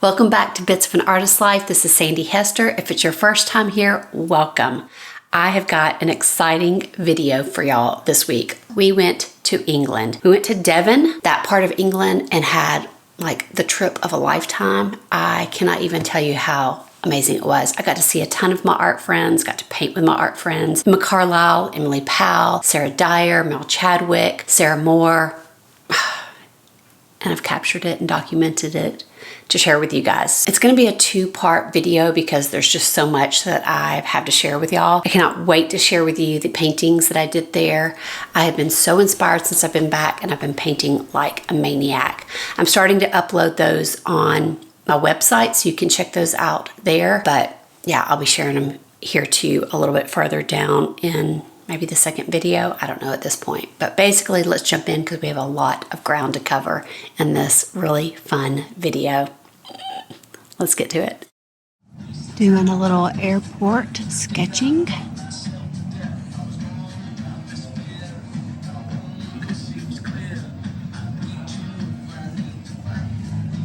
Welcome back to Bits of an Artist's Life. This is Sandi Hester. If it's your first time here, welcome. I have got an exciting video for y'all this week. We went to England. We went to Devon, that part of England, and had like the trip of a lifetime. I cannot even tell you how amazing it was. I got to see a ton of my art friends, got to paint with my art friends. Emma Carlisle, Emily Powell, Dyer, Melanie Chadwick, Sarah Moore. And I've captured it and documented it to share with you guys. It's gonna be a two-part video because there's just so much that I have to share with y'all. I cannot wait to share with you the paintings that I did there. I have been so inspired since I've been back, and I've been painting like a maniac. I'm starting to upload those on my website, so you can check those out there. But yeah, I'll be sharing them here too a little bit further down in maybe the second video. I don't know at this point. But basically, let's jump in because we have a lot of ground to cover in this really fun video. Let's get to it. Doing a little airport sketching.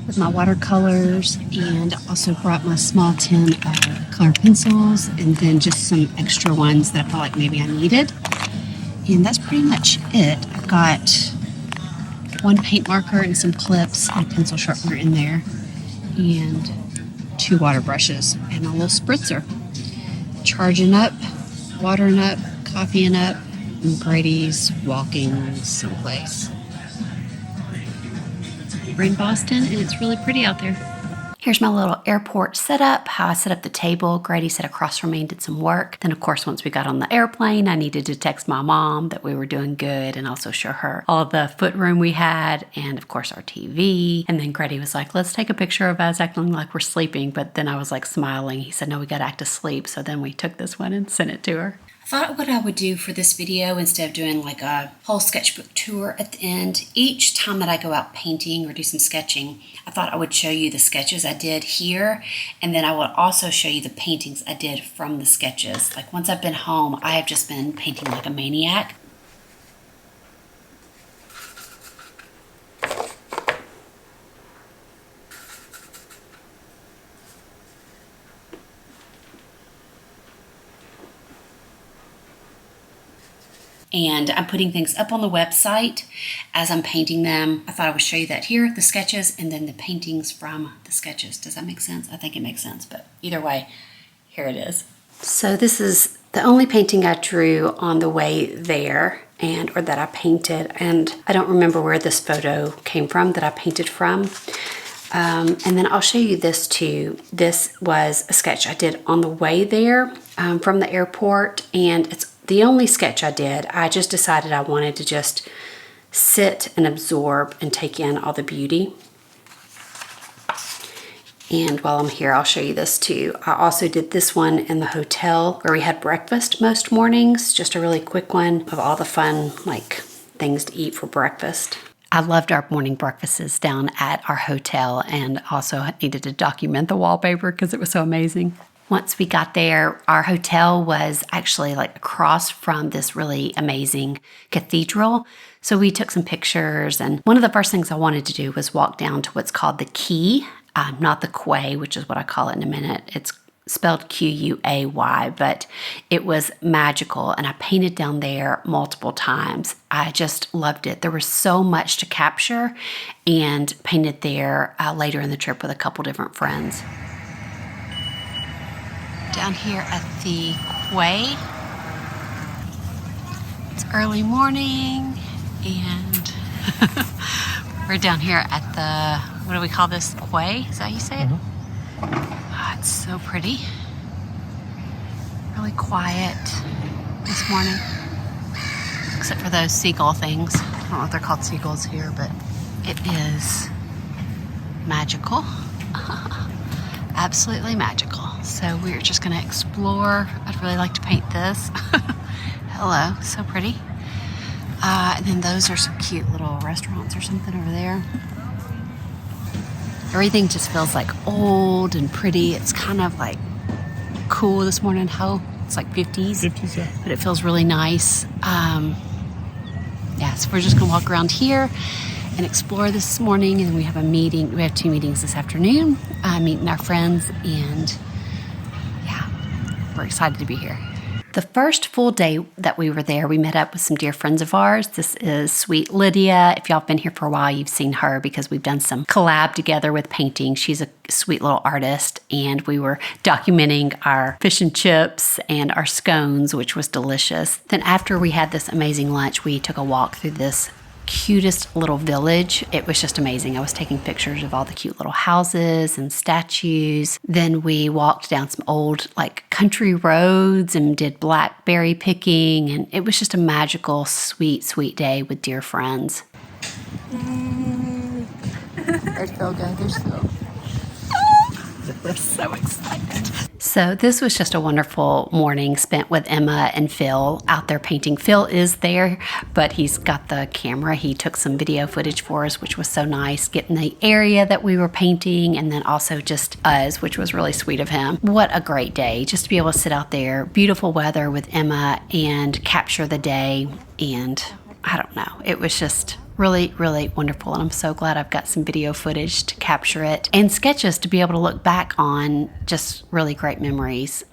With my watercolors, and also brought my small tin of colored pencils and then just some extra ones that I felt like maybe I needed. And that's pretty much it. I've got one paint marker and some clips and a pencil sharpener in there, and 2 water brushes and a little spritzer. Charging up, watering up, coffeeing up, and Grady's walking someplace. We're in Boston and it's really pretty out there. Here's my little airport setup, how I set up the table. Grady sat across from me and did some work. Then of course, once we got on the airplane, I needed to text my mom that we were doing good and also show her all the foot room we had and of course our TV. And then Grady was like, let's take a picture of us acting like we're sleeping. But then I was like smiling. He said, no, we got to act asleep. So then we took this one and sent it to her. I thought what I would do for this video, instead of doing like a whole sketchbook tour at the end, each time that I go out painting or do some sketching, I thought I would show you the sketches I did here, and then I will also show you the paintings I did from the sketches. Like once I've been home, I have just been painting like a maniac. And I'm putting things up on the website as I'm painting them. I thought I would show you that here, the sketches, and then the paintings from the sketches. Does that make sense? I think it makes sense, but either way, here it is. So this is the only painting I drew on the way there, or that I painted, and I don't remember where this photo came from that I painted from. And then I'll show you this too. This was a sketch I did on the way there from the airport, and it's the only sketch I did. I just decided I wanted to just sit and absorb and take in all the beauty. And while I'm here, I'll show you this too. I also did this one in the hotel where we had breakfast most mornings, just a really quick one of all the fun like things to eat for breakfast. I loved our morning breakfasts down at our hotel, and also needed to document the wallpaper because it was so amazing. Once we got there, our hotel was actually like across from this really amazing cathedral. So we took some pictures, and one of the first things I wanted to do was walk down to what's called the Quay, not the Quay, which is what I call it in a minute. It's spelled Q-U-A-Y, but it was magical, and I painted down there multiple times. I just loved it. There was so much to capture, and painted there later in the trip with a couple different friends. Down here at the Quay. It's early morning, and we're down here at the, what do we call this? Quay? Is that how you say it? Oh, it's so pretty. Really quiet this morning, except for those seagull things. I don't know if they're called seagulls here, but it is magical. Absolutely magical. So we're just gonna explore. I'd really like to paint this. Hello, so pretty. And then those are some cute little restaurants or something over there. Everything just feels like old and pretty. It's kind of like cool this morning. How it's like 50s. 50s, yeah. But it feels really nice. Yeah, so we're just gonna walk around here. and explore this morning, and we have a meeting. We have 2 meetings this afternoon, meeting our friends, and yeah, we're excited to be here. The first full day that we were there, we met up with some dear friends of ours. This is sweet Lydia. If y'all have been here for a while, you've seen her because we've done some collab together with painting. She's a sweet little artist, and we were documenting our fish and chips and our scones, which was delicious. Then after we had this amazing lunch, we took a walk through this cutest little village. It was just amazing. I was taking pictures of all the cute little houses and statues. Then we walked down some old country roads and did blackberry picking, and it was just a magical, sweet, sweet day with dear friends. There's Phil going through school. We're so excited. So this was just a wonderful morning spent with Emma and Phil out there painting. Phil is there, but he's got the camera. He took some video footage for us, which was so nice, getting the area that we were painting and then also just us, which was really sweet of him. What a great day just to be able to sit out there, beautiful weather with Emma and capture the day. And I don't know, it was just really, really wonderful, and I'm so glad I've got some video footage to capture it and sketches to be able to look back on. Just really great memories.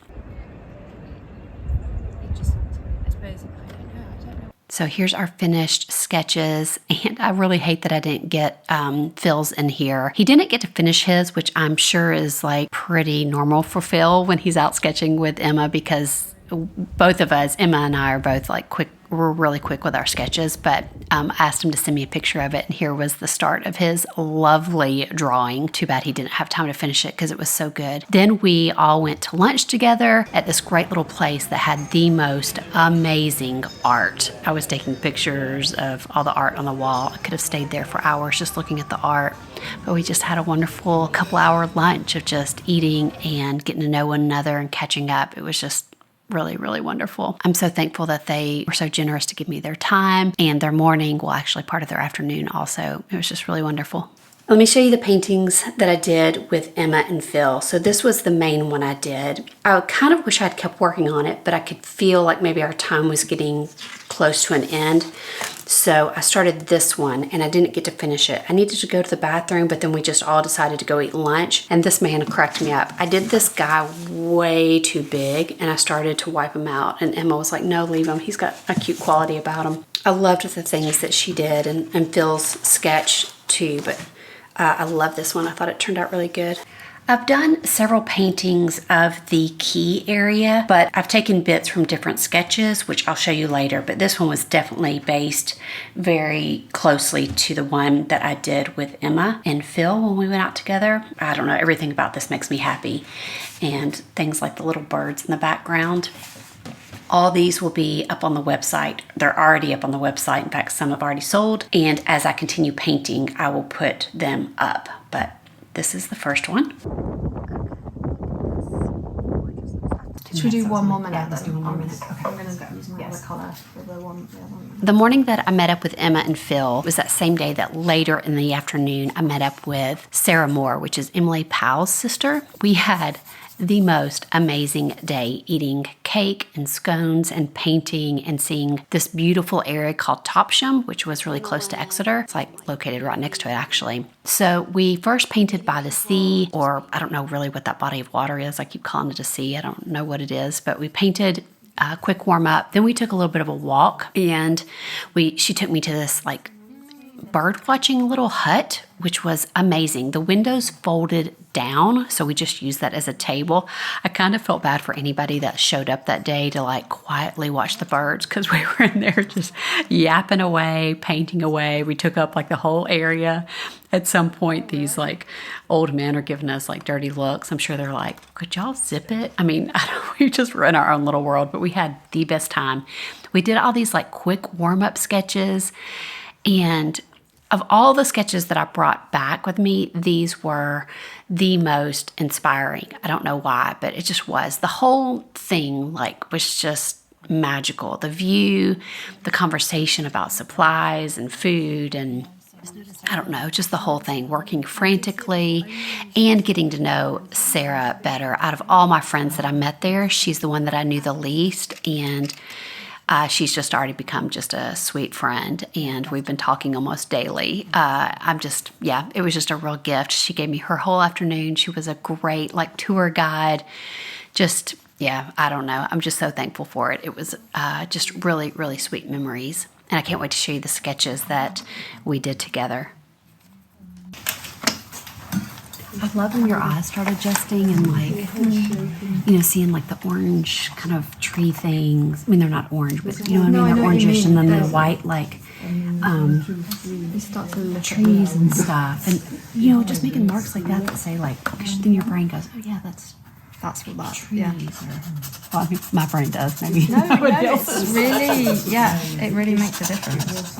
So here's our finished sketches, and I really hate that I didn't get Phil's in here. He didn't get to finish his, which I'm sure is pretty normal for Phil when he's out sketching with Emma, because both of us, Emma and I, are both quick. We're really quick with our sketches, but I asked him to send me a picture of it, and here was the start of his lovely drawing. Too bad he didn't have time to finish it because it was so good. Then we all went to lunch together at this great little place that had the most amazing art. I was taking pictures of all the art on the wall. I could have stayed there for hours just looking at the art, but we just had a wonderful couple-hour lunch of just eating and getting to know one another and catching up. It was just really, really wonderful. I'm so thankful that they were so generous to give me their time and their morning, well, actually part of their afternoon also. It was just really wonderful. Let me show you the paintings that I did with Emma and Phil. So this was the main one I did. I kind of wish I'd kept working on it, but I could feel like maybe our time was getting close to an end. So I started this one and I didn't get to finish it. I needed to go to the bathroom, but then we just all decided to go eat lunch, and this man cracked me up. I did this guy way too big and I started to wipe him out, and Emma was like, no, leave him. He's got a cute quality about him. I loved the things that she did and Phil's sketch too, but I love this one. I thought it turned out really good. I've done several paintings of the Quay area, but I've taken bits from different sketches, which I'll show you later, but this one was definitely based very closely to the one that I did with Emma and Phil when we went out together. I don't know, everything about this makes me happy, and things like the little birds in the background. All these will be up on the website. They're already up on the website. In fact, some have already sold, and as I continue painting, I will put them up, but this is the first one. Should we do one more minute? Yeah, let's do one more minute. Okay. I'm going to use my other colour for the one. The morning that I met up with Emma and Phil was that same day that later in the afternoon I met up with Sarah Moore, which is Emily Powell's sister. We had the most amazing day eating cake and scones and painting and seeing this beautiful area called Topsham, which was really close to Exeter. It's located right next to it, actually. So we first painted by the sea, or I don't know really what that body of water is. I keep calling it a sea. I don't know what it is, but we painted a quick warm up. Then we took a little bit of a walk, and she took me to this bird watching little hut, which was amazing. The windows folded down, so we just used that as a table. I kind of felt bad for anybody that showed up that day to quietly watch the birds, because we were in there just yapping away, painting away. We took up the whole area. At some point, these old men are giving us dirty looks. I'm sure they're like, could y'all zip it? I mean, we just were in our own little world, but we had the best time. We did all these quick warm-up sketches, and of all the sketches that I brought back with me, these were the most inspiring. I don't know why, but it just was. The whole thing was just magical. The view, the conversation about supplies and food, and I don't know, just the whole thing, working frantically and getting to know Sarah better. Out of all my friends that I met there, she's the one that I knew the least, and She's just already become just a sweet friend, and we've been talking almost daily. It was just a real gift. She gave me her whole afternoon. She was a great tour guide. I don't know. I'm just so thankful for it. It was just really, really sweet memories. And I can't wait to show you the sketches that we did together. I love when your eyes start adjusting and seeing the orange kind of tree things. I mean, they're not orange, but you know what I mean? They're orangish, and then the white trees and stuff. And, just making marks like that say because then your brain goes, oh yeah, that's what that trees are. Well, I mean, my brain does, maybe. No, it's really, it really makes a difference.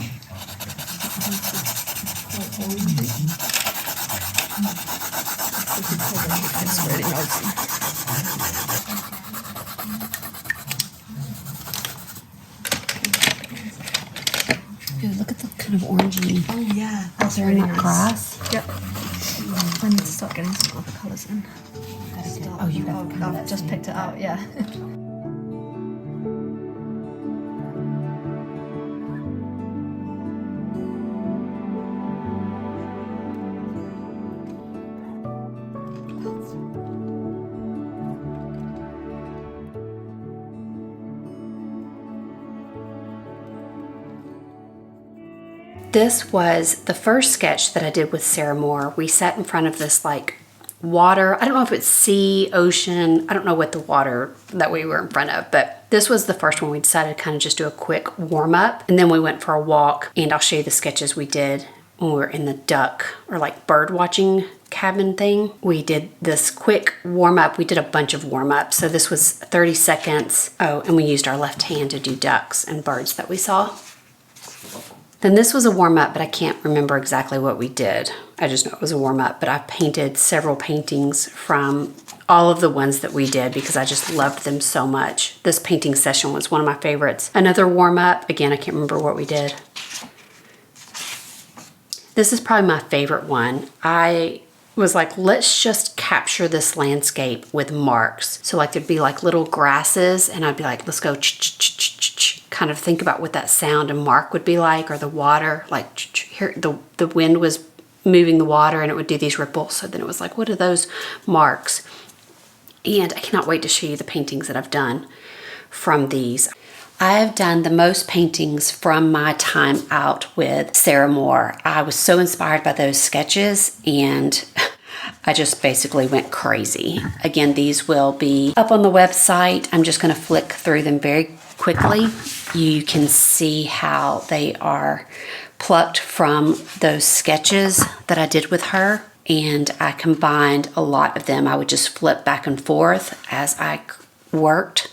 It's really noisy. Dude, look at the kind of orangey. Oh yeah, that's really nice. Grass. Yep. I need to start getting some other colours in. I've just picked it out. Yeah. This was the first sketch that I did with Sarah Moore. We sat in front of this water. I don't know if it's sea, ocean. I don't know what the water that we were in front of, but this was the first one. We decided to kind of just do a quick warm up, and then we went for a walk, and I'll show you the sketches we did when we were in the duck or bird watching cabin thing. We did this quick warm up. We did a bunch of warm ups. So this was 30 seconds. Oh, and we used our left hand to do ducks and birds that we saw. Then this was a warm-up, but I can't remember exactly what we did. I just know it was a warm-up, but I painted several paintings from all of the ones that we did because I just loved them so much. This painting session was one of my favorites. Another warm-up, again, I can't remember what we did. This is probably my favorite one. I was let's just capture this landscape with marks. So there'd be little grasses, and I'd be let's go kind of think about what that sound and mark would be or the water, here the wind was moving the water and it would do these ripples. So then it was what are those marks? And I cannot wait to show you the paintings that I've done from these. I have done the most paintings from my time out with Sarah Moore. I was so inspired by those sketches, and I just basically went crazy. Again, these will be up on the website. I'm just going to flick through them very quickly. You can see how they are plucked from those sketches that I did with her, and I combined a lot of them. I would just flip back and forth as I worked,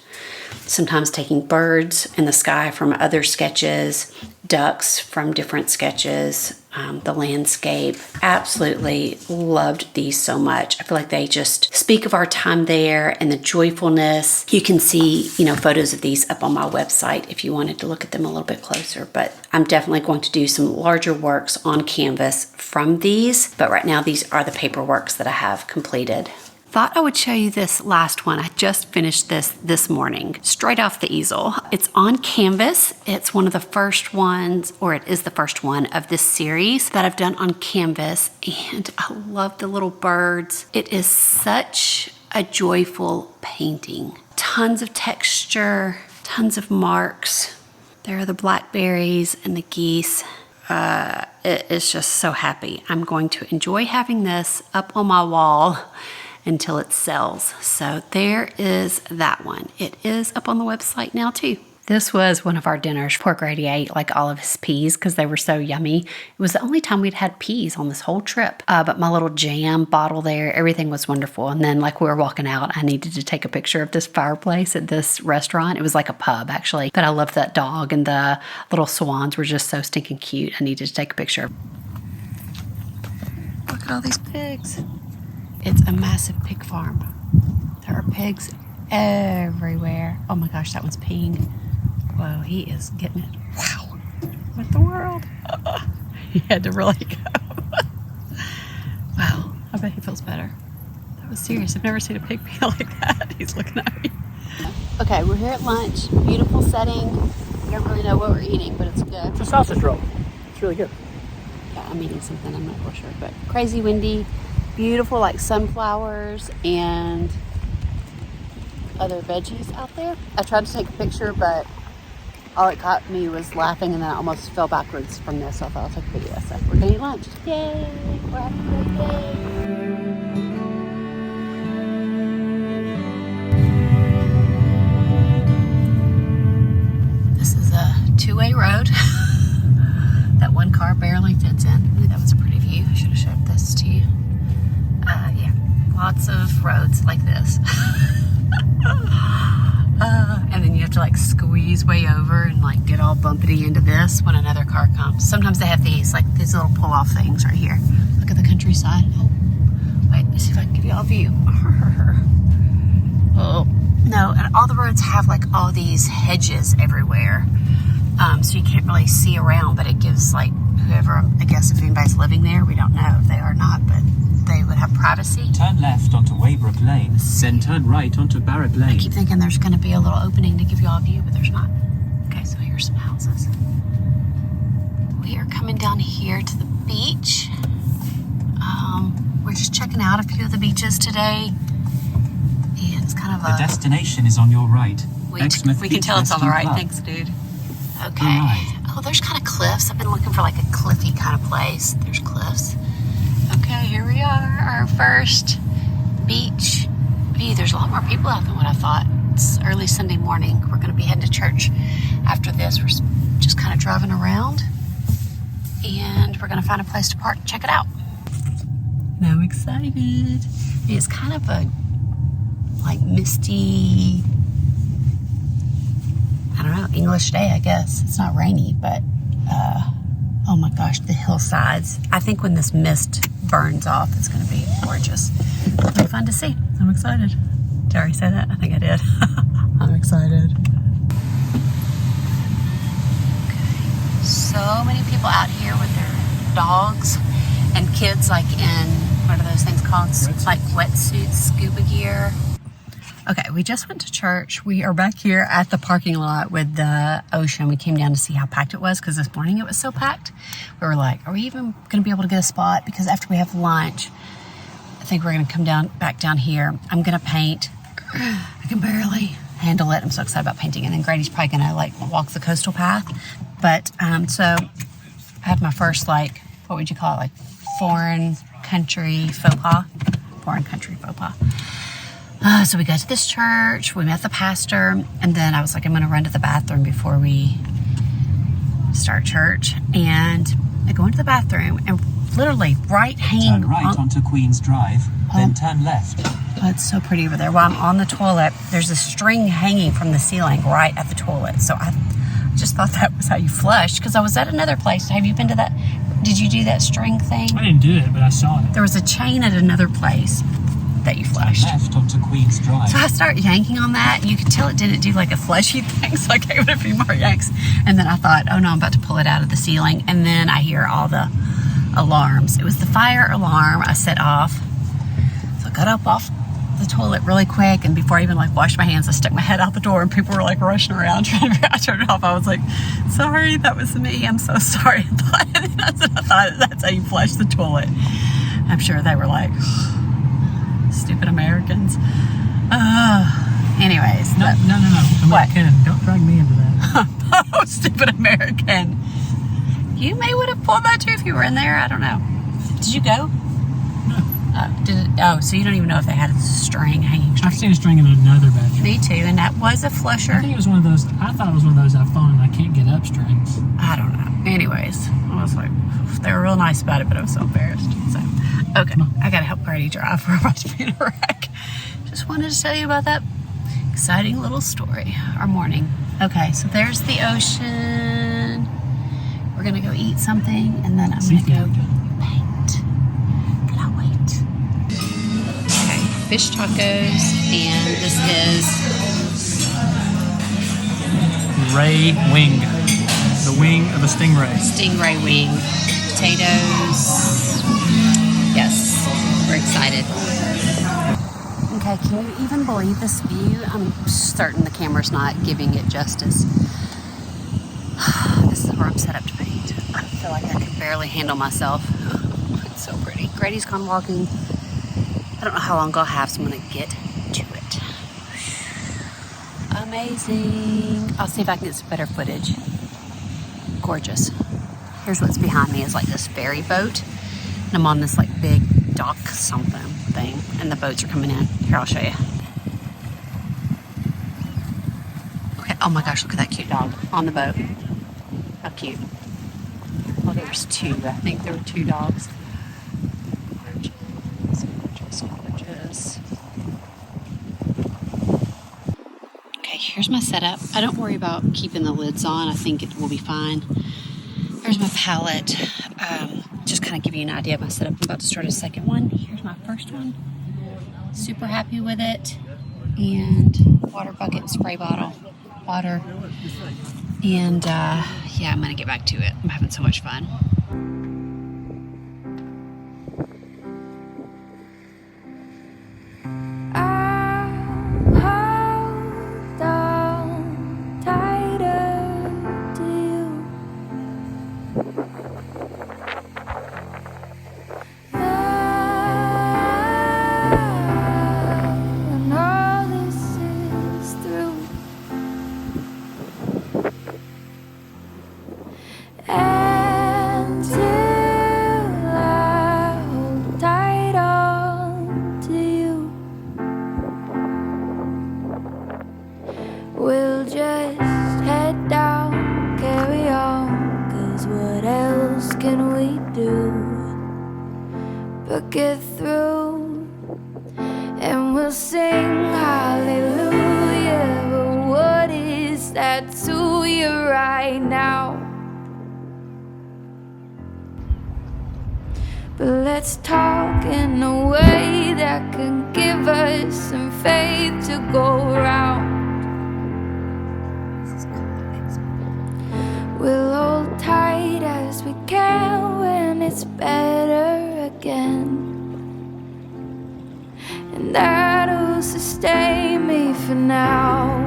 sometimes taking birds in the sky from other sketches, ducks from different sketches, the landscape. Absolutely loved these so much. I feel like they just speak of our time there and the joyfulness. You can see, photos of these up on my website if you wanted to look at them a little bit closer, but I'm definitely going to do some larger works on canvas from these, but right now these are the paper works that I have completed. Thought I would show you this last one. I just finished this morning, straight off the easel. It's on canvas. It's one of the first ones, or it is the first one of this series that I've done on canvas, and I love the little birds. It is such a joyful painting. Tons of texture, tons of marks. There are the blackberries and the geese. It is just so happy. I'm going to enjoy having this up on my wall until it sells. So there is that one. It is up on the website now too. This was one of our dinners. Poor Grady ate all of his peas because they were so yummy. It was the only time we'd had peas on this whole trip. But my little jam bottle there, everything was wonderful. And then we were walking out, I needed to take a picture of this fireplace at this restaurant. It was like a pub actually. But I loved that dog, and the little swans were just so stinking cute. I needed to take a picture. Look at all these pigs. It's a massive pig farm. There are pigs everywhere. Oh my gosh, that one's peeing. Whoa, he is getting it. Wow. What the world? He had to really go. Wow, I bet he feels better. That was serious. I've never seen a pig pee like that. He's looking at me. Okay, we're here at lunch. Beautiful setting. We don't really know what we're eating, but it's good. It's a sausage roll. It's really good. Yeah, I'm eating something, I'm not real sure, but crazy windy, beautiful like sunflowers and other veggies out there. I tried to take a picture, but all it caught me was laughing, and then I almost fell backwards from this, so I thought I'll take a video. So we're gonna eat lunch. Yay! We're having a great day. This is a two-way road that one car barely fits in. Ooh, that was a pretty view. I should have showed this to you. Yeah, lots of roads like this. And then you have to like squeeze way over and like get all bumpity into this when another car comes. Sometimes they have these little pull-off things right here. Look at the countryside. Oh, wait, let's see if I can give you all a view. Oh, no, and all the roads have like all these hedges everywhere. So you can't really see around, but it gives like whoever, I guess if anybody's living there, we don't know if they are or not, but they would have privacy. Turn left onto Weybrook Lane, then turn right onto Barrack Lane. I keep thinking there's going to be a little opening to give you all a view, but there's not. Okay, so here's some houses. We are coming down here to the beach. We're just checking out a few of the beaches today. And it's kind of The destination is on your right. We can tell it's on the right. Thanks, dude. Okay. Right. Oh, there's kind of cliffs. I've been looking for like a cliffy kind of place. There's cliffs. Okay, here we are, our first beach view. There's a lot more people out than what I thought. It's early Sunday morning. We're going to be heading to church after this. We're just kind of driving around, and we're going to find a place to park and check it out. And I'm excited. It's kind of a like misty, I don't know, English day, I guess. It's not rainy, but oh my gosh, the hillsides. I think when this mist burns off, it's going to be gorgeous. It'll be fun to see. I'm excited. Did I already say that? I think I did. I'm excited. Okay. So many people out here with their dogs and kids like in, what are those things called? Like wetsuits, scuba gear. Okay, we just went to church. We are back here at the parking lot with the ocean. We came down to see how packed it was because this morning it was so packed. We were like, are we even going to be able to get a spot? Because after we have lunch, I think we're going to come back down here. I'm going to paint. I can barely handle it. I'm so excited about painting. And then Grady's probably going to like walk the coastal path. But so I had my first like, what would you call it? Like foreign country faux pas. Foreign country faux pas. So we got to this church, we met the pastor, and then I was like, I'm going to run to the bathroom before we start church. And I go into the bathroom, and literally hanging... Turn right onto Queen's Drive, then turn left. Oh, it's so pretty over there. While I'm on the toilet, there's a string hanging from the ceiling right at the toilet. So I just thought that was how you flush, because I was at another place. Have you been to that? Did you do that string thing? I didn't do it, but I saw it. There was a chain at another place that you flushed. Turn left onto Queen's Drive. So I started yanking on that. You could tell it didn't do like a fleshy thing, so I gave it a few more yanks. And then I thought, oh no, I'm about to pull it out of the ceiling. And then I hear all the alarms. It was the fire alarm I set off. So I got up off the toilet really quick, and before I even like washed my hands, I stuck my head out the door, and people were like rushing around trying to figure out how to turn it off. I was like, sorry, that was me. I'm so sorry. I thought that's how you flush the toilet. I'm sure they were like, stupid Americans. Anyways. No. American. What? Don't drag me into that. Oh, stupid American. You may would have pulled that too if you were in there. I don't know. Did you go? No. So you don't even know if they had a string hanging. I've seen a string in another bathroom. Me too, and that was a flusher. I think it was one of those. I thought it was one of those I've fallen and I can't get up strings. I don't know. Anyways, I was like, they were real nice about it, but I was so embarrassed. So, okay, I gotta help Grady drive. We're about to be in a wreck. Just wanted to tell you about that exciting little story. Our morning. Okay, so there's the ocean. We're gonna go eat something, and then I'm gonna go paint. Cannot wait. Okay, fish tacos, and this is Ray wing. The wing of a stingray. Stingray wing. Potatoes. Yes, we're excited. Okay, can you even believe this view? I'm certain the camera's not giving it justice. This is where I'm set up to paint. I feel like I can barely handle myself. It's so pretty. Grady's gone walking. I don't know how long I'll have, so I'm gonna get to it. Amazing. I'll see if I can get some better footage. Gorgeous. Here's what's behind me is like this ferry boat. And I'm on this like big dock something thing, and the boats are coming in. Here, I'll show you. Okay, oh my gosh, look at that cute dog on the boat. How cute. Oh, there's two. I think there were two dogs. Gorgeous, gorgeous, gorgeous. Okay, here's my setup. I don't worry about keeping the lids on. I think it will be fine. There's my palette. Just kind of give you an idea of my setup. I'm about to start a second one. Here's my first one. Super happy with it. And water bucket and spray bottle. Water. And yeah, I'm going to get back to it. I'm having so much fun. We'll just head down, carry on, 'cause what else can we do but get through? And we'll sing hallelujah, but what is that to you right now? But let's talk in a way that can give us some faith to go around. We'll hold tight as we can when it's better again, and that'll sustain me for now.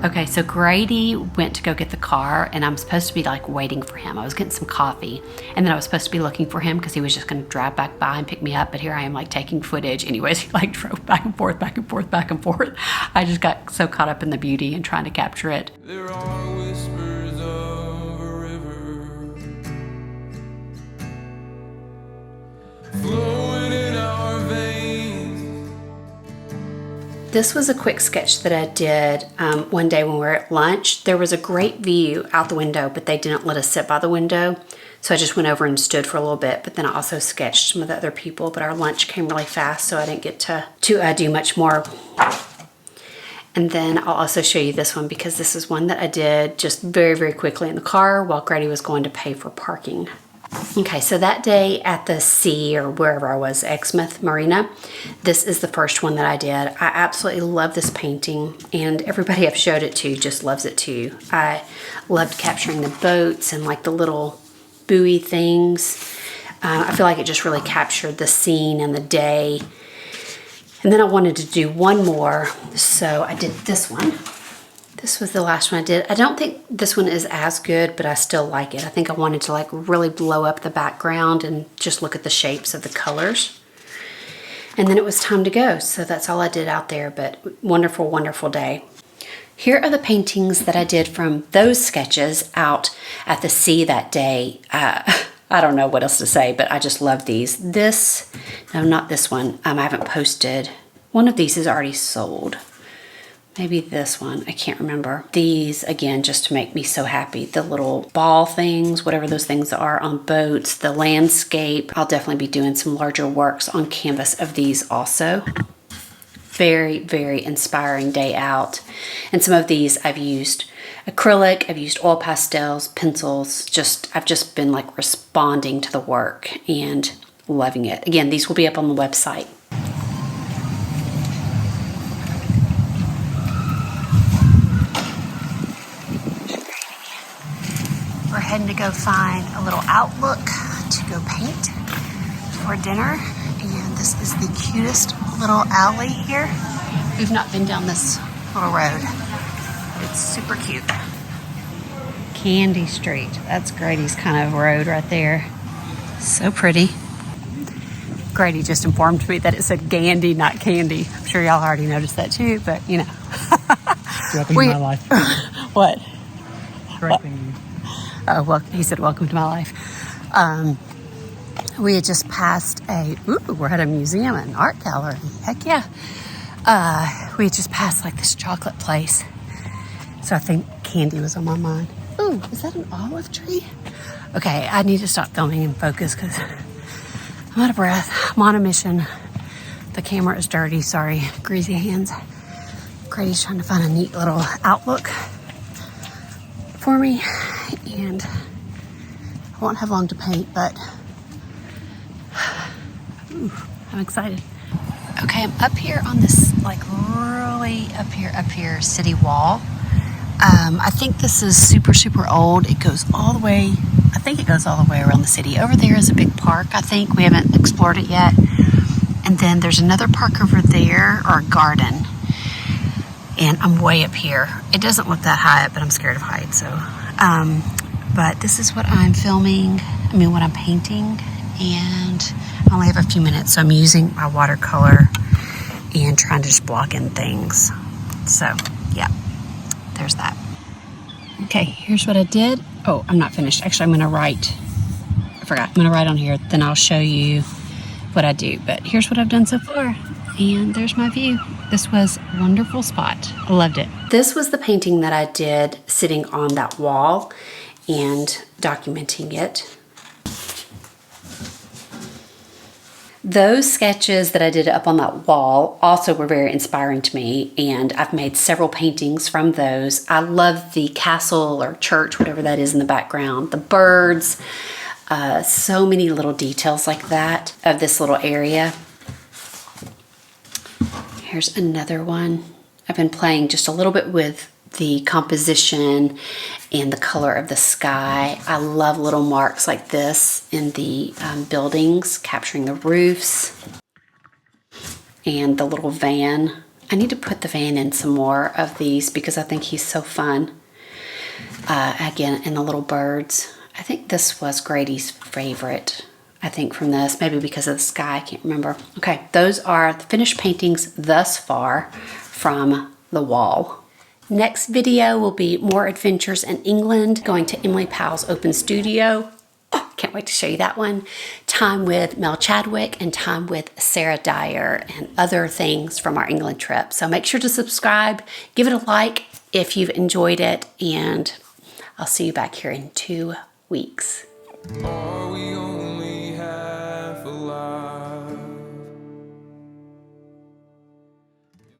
Okay, so Grady went to go get the car, and I'm supposed to be like waiting for him. I was getting some coffee, and then I was supposed to be looking for him because he was just going to drive back by and pick me up. But here I am, like taking footage. Anyways, he like drove back and forth, back and forth, back and forth. I just got so caught up in the beauty and trying to capture it. There are whispers of a river flowing in our veins. This was a quick sketch that I did one day when we were at lunch. There was a great view out the window, but they didn't let us sit by the window. So I just went over and stood for a little bit, but then I also sketched some of the other people, but our lunch came really fast, so I didn't get to do much more. And then I'll also show you this one because this is one that I did just very, very quickly in the car while Grady was going to pay for parking. Okay, so that day at the sea or wherever I was, Exmouth Marina, this is the first one that I did. I absolutely love this painting, and everybody I've showed it to just loves it too. I loved capturing the boats and like the little buoy things. I feel like it just really captured the scene and the day. And then I wanted to do one more, so I did this one. This was the last one I did. I don't think this one is as good, but I still like it. I think I wanted to like really blow up the background and just look at the shapes of the colors. And then it was time to go, so that's all I did out there, but wonderful, wonderful day. Here are the paintings that I did from those sketches out at the sea that day. I don't know what else to say, but I just love these. No, not this one. I haven't posted. One of these is already sold. Maybe this one, I can't remember. These, again, just to make me so happy. The little ball things, whatever those things are on boats, the landscape. I'll definitely be doing some larger works on canvas of these also. Very, very inspiring day out. And some of these I've used acrylic, I've used oil pastels, pencils. I've just been like responding to the work and loving it. Again, these will be up on the website. We're heading to go find a little outlook to go paint for dinner. And this is the cutest little alley here. We've not been down this little road. It's super cute. Candy Street. That's Grady's kind of road right there. So pretty. Grady just informed me that it said Gandy, not candy. I'm sure y'all already noticed that too, but you know. Welcome to my life. What? Correcting you. Oh, well, he said, welcome to my life. We had just passed we're at a museum and art gallery. Heck yeah. We had just passed like this chocolate place. So I think candy was on my mind. Ooh, is that an olive tree? Okay, I need to stop filming and focus because I'm out of breath. I'm on a mission. The camera is dirty. Sorry, greasy hands. Grady's trying to find a neat little outlook for me. And I won't have long to paint, but I'm excited. Okay, I'm up here on this, like really up here, city wall. I think this is super, super old. It goes all the way, I think it goes all the way around the city. Over there is a big park, I think. We haven't explored it yet. And then there's another park over there, or a garden. And I'm way up here. It doesn't look that high up, but I'm scared of heights, so. But this is what I'm filming, what I'm painting. And I only have a few minutes, so I'm using my watercolor and trying to just block in things. So, yeah, there's that. Okay, here's what I did. Oh, I'm not finished. Actually, I'm gonna write. I forgot. I'm gonna write on here, then I'll show you what I do. But here's what I've done so far. And there's my view. This was a wonderful spot. I loved it. This was the painting that I did sitting on that wall and documenting it. Those sketches that I did up on that wall also were very inspiring to me, and I've made several paintings from those. I love the castle or church, whatever that is in the background, the birds, so many little details like that of this little area. Here's another one. I've been playing just a little bit with the composition and the color of the sky. I love little marks like this in the buildings, capturing the roofs and the little van. I need to put the van in some more of these because I think he's so fun. Again, and the little birds. I think this was Grady's favorite. I think from this, maybe because of the sky, I can't remember. Okay, those are the finished paintings thus far from the wall. Next video will be more adventures in England, going to Emily Powell's open studio. Oh, can't wait to show you that one. Time with Mel Chadwick and time with Sarah Dyer and other things from our England trip. So make sure to subscribe, give it a like if you've enjoyed it, and I'll see you back here in 2 weeks. Oh.